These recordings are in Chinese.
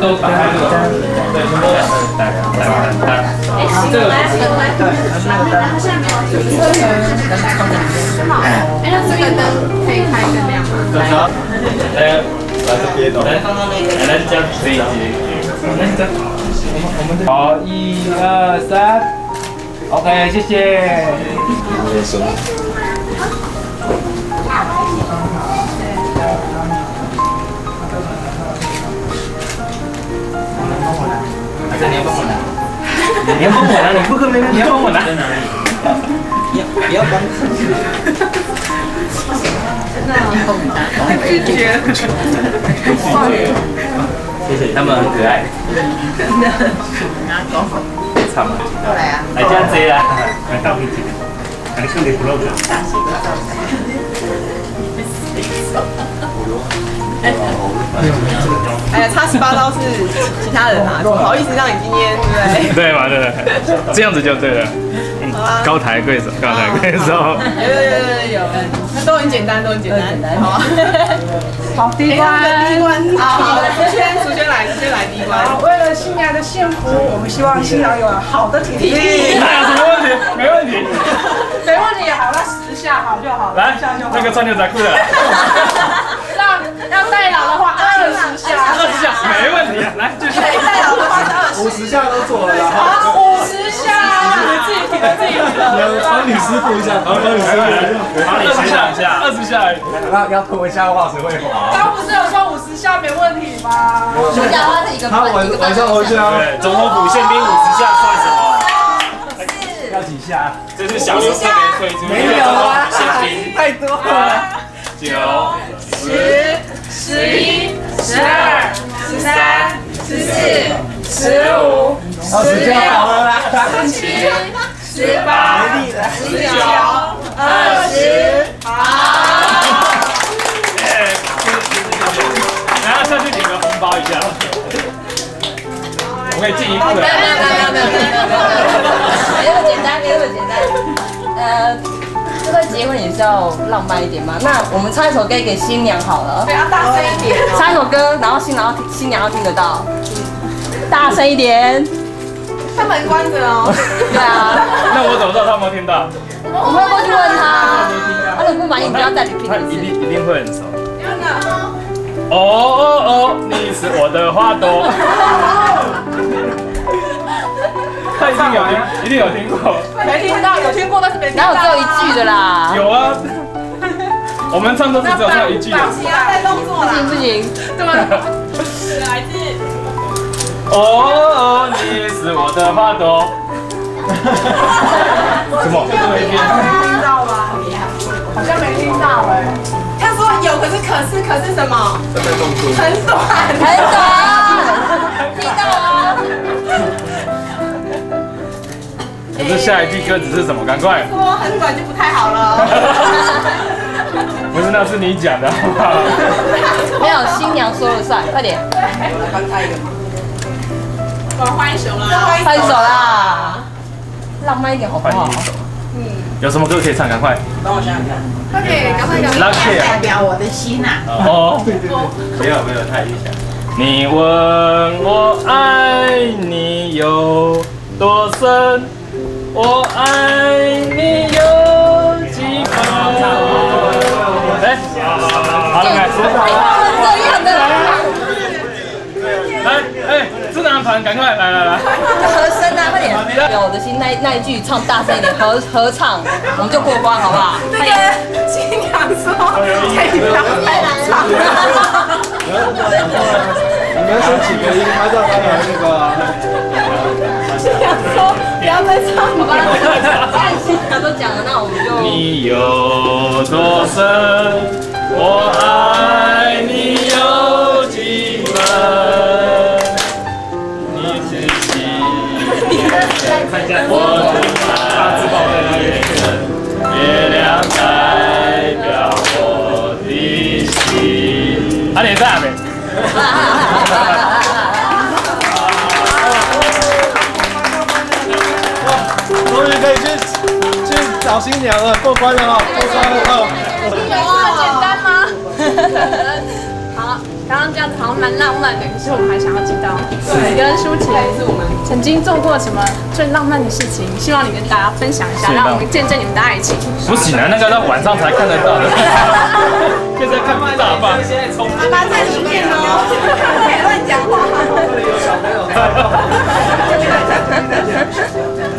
都打开这个，对，全部这个那这个灯可以开更亮吗？来这边哦，来这样可以接。好，1、2、3 ，OK， 谢谢。还是你要帮我拿？你要帮我拿，你不可能，你要帮我拿。不要帮。拒绝。谢谢，他们很可爱。真的。拿走。唱嘛。过来啊。来这样子啦。来到一起。还是你不露的。哎呀，差18刀是其他人啊，不好意思让你今天，对不对？对嘛，对，这样子就对了。高抬贵手，高抬贵手。有，那都很简单，都很简单。好，好，第一关，好，苏轩来第一关。为了新娘的幸福，我们希望新娘有好的体力。那有什么问题？没问题。没问题，好，那10下好就好。来，那个穿牛仔裤的。要代劳的话，20下。20下，没问题。来，继续。代劳的话是50下都做了啦。好，50下。自己提的。帮你师傅一下，帮你师傅一下。帮你20下，20下。要拖一下的话，谁会滑？刚不是有说50下没问题吗？他晚上回去啊。对，总统府宪兵50下算什么？要几下？这是小牛特别推出的。没有啊，宪兵太多了。9、10、11、12、13、14、15、20就好了啦。17、18、19、20，好。然后下去领个红包一下。我可以进一步的。没那么简单，没那么简单。这个结婚也是要浪漫一点嘛。那我们唱一首歌给新娘好了。对，要大声一点。唱一首歌，然后新娘要听得到，大声一点。他门关着哦。对啊。那我怎么知道他有没有听到？我们会过去问他，他如果不满意，你就要再听他一次。一定会很熟。哦，你是我的花朵。他一定有听过。没听到，有听过，但是没听到。哪有只有一句的啦？有啊。我们唱都是只有唱一句的。不要再动作了。不行。对吗？来自。哦，你是我的花朵。什么？没听到吗？好像没听到哎。他说有，可是什么？很短，很短。听到啊？可是下一句歌词是什么？赶快！说很短就不太好了。不是，那是你讲的，好不好？没有，新娘说了算，快点。欢迎手啦！拍手啦！浪漫一点好不好？有什么歌可以唱？赶快！帮我想想看。快点，赶快。代表我的心呐。哦，对，没有，太理想。你问我爱你有多深，我爱你有几分？哎，好了，开始。这样的。来，智囊团，赶快来。和声啊，快点！有我的心那一句唱大声一点，合唱，我们就过关，好不好？那个新娘说可以不要太难唱。你们先起个音，拍照拍来那个。新娘说不要再唱了。既然新娘都讲了，那我们就。你有多深，我爱你有几分？我大字报在那边，月亮代表我的心。他脸在哪边？终于可以去找新娘了，过关了哈，过关了哈。有这么简单吗？刚刚这样子好像蛮浪漫的，可是我们还想要知道你跟舒淇是我们曾经做过什么最浪漫的事情，希望你跟大家分享一下，让我们见证你们的爱情。不行啊，那个到晚上才看得到的，现在看不到吧？妈妈在里面哦，别乱讲话。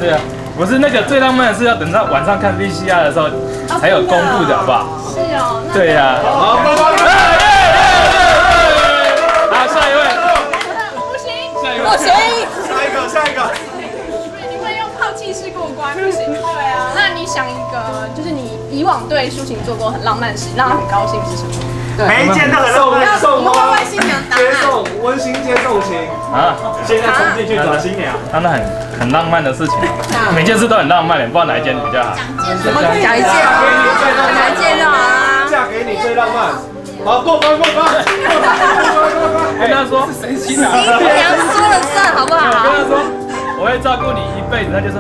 对啊，不是那个最浪漫的是要等到晚上看 VCR 的时候才有公布的，好不好？是哦，对呀。好，下一位。不行，不行，下一个。你会用抛弃式过关，不行。对啊，那你想一个，就是你以往对抒情做过很浪漫的事，让他很高兴是什么？每一件都很浪漫，我们会为新娘答案。接送，温馨接送情啊！现在冲进去找新娘，那很浪漫的事情，每件事都很浪漫，不知道哪一件比较好。讲一件啊，哪一件啊？嫁给你最浪漫。好，过关。跟他说，新娘说了算，好不好？跟他说，我会照顾你一辈子，他就说。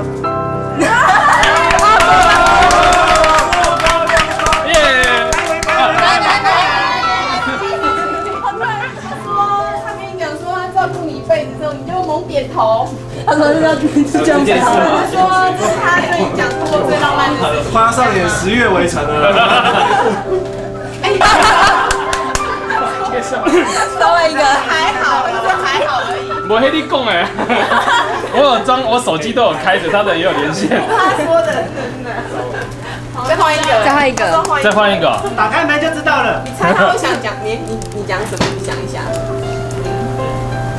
点头，他说是这样子，他说这是他对你讲过最浪漫的事情。快要上演10月围城了。稍微一个还好，你说还好而已。我黑你讲哎，我有装，我手机都有开着，他的也有连线。他说的真的。再换一个，再换一个，打开门就知道了。你猜他会想讲你讲什么？你想一下。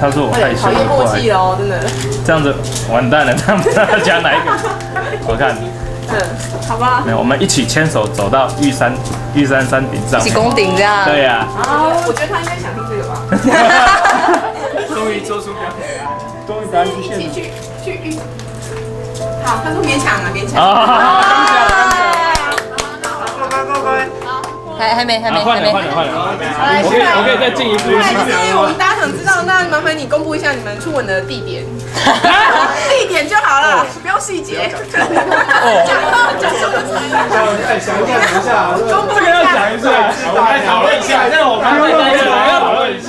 他说我害羞，考验默契哦，真的。这样子完蛋了，他们要讲哪一个？我看，好吧。没有，我们一起牵手走到玉山山顶上，一起攻顶这样。对呀。我觉得他应该想听这个吧。终于做出标准，终于答案出现了。一起去。好，他说勉强啊，勉强。乖。还没。换了。我可以再进一步。就是我们大家想知道，那麻烦你公布一下你们初吻的地点，地点就好了，不用细节。讲什么才？想一下，公布这个要讲一下，我们来讨论一下，让我们要讨论一下。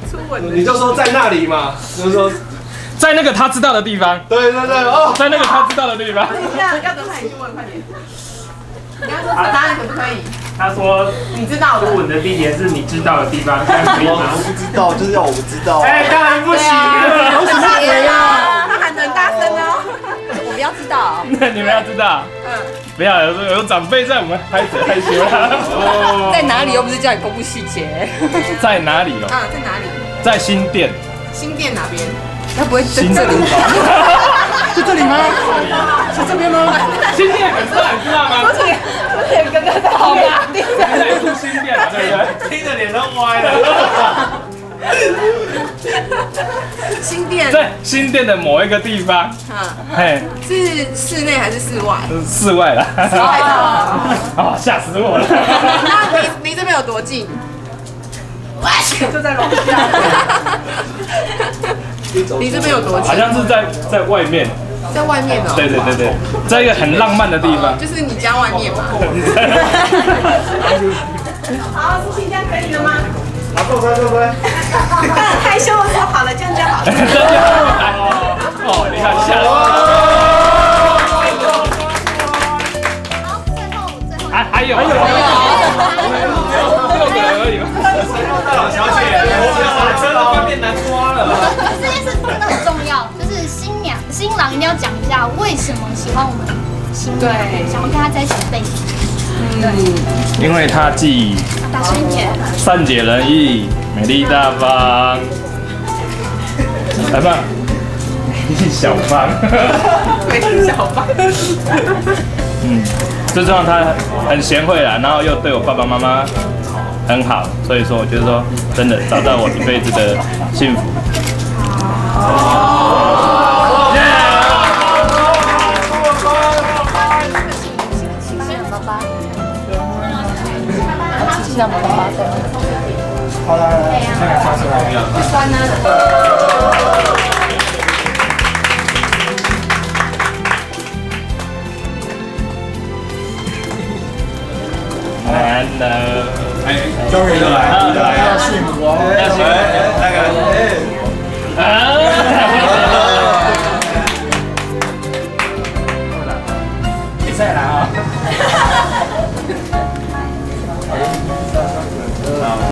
初吻，你就说在那里嘛，就是说。在那个他知道的地方。对哦，在那个他知道的地方。要等他你去问，快点。你要说答案可不可以？他说你知道的。初吻的地点是你知道的地方，这样可以吗？我不知道，就是要我们知道。哎，当然不行不行呀！他喊得很大声哦。我们要知道。你们要知道。不要有长辈在，我们害羞了。在哪里又不是叫你公布细节？在哪里哦？在哪里？在新店。新店哪边？他不会在这里吧？是这里吗？是这边吗？新店很帅，你知道吗？不是跟他在好吧？在住新店，对不对？听着脸都歪了。新店在新店的某一个地方。嘿，是室内还是室外？室外啦。室外的。哦，吓死我了。那离这边有多近？就在楼下。离这边有多近？好像是在外面。在外面哦。对，在一个很浪漫的地方。就是你家外面嘛。好，苏欣，这样可以了吗？好，坐乖。他很害羞的说好了，这样就好了。哦，你看吓死。好，最后。还有6个而已。老小姐，我把车都快变南瓜了。这件事真的很重要，就是新郎一定要讲一下为什么喜欢我们新娘，想要跟他在一起一辈子。因为他既大声一点，善解人意、美丽大方，来吧，美丽小方，美丽小方。最重要他很贤惠啦，然后又对我爸爸妈妈很好，所以说我觉得说真的找到我一辈子的幸福。像爸爸的。好来，那个刷出来。酸呢？来。难了。哎，终于来要幸福哦！要幸福，那个比赛来啊！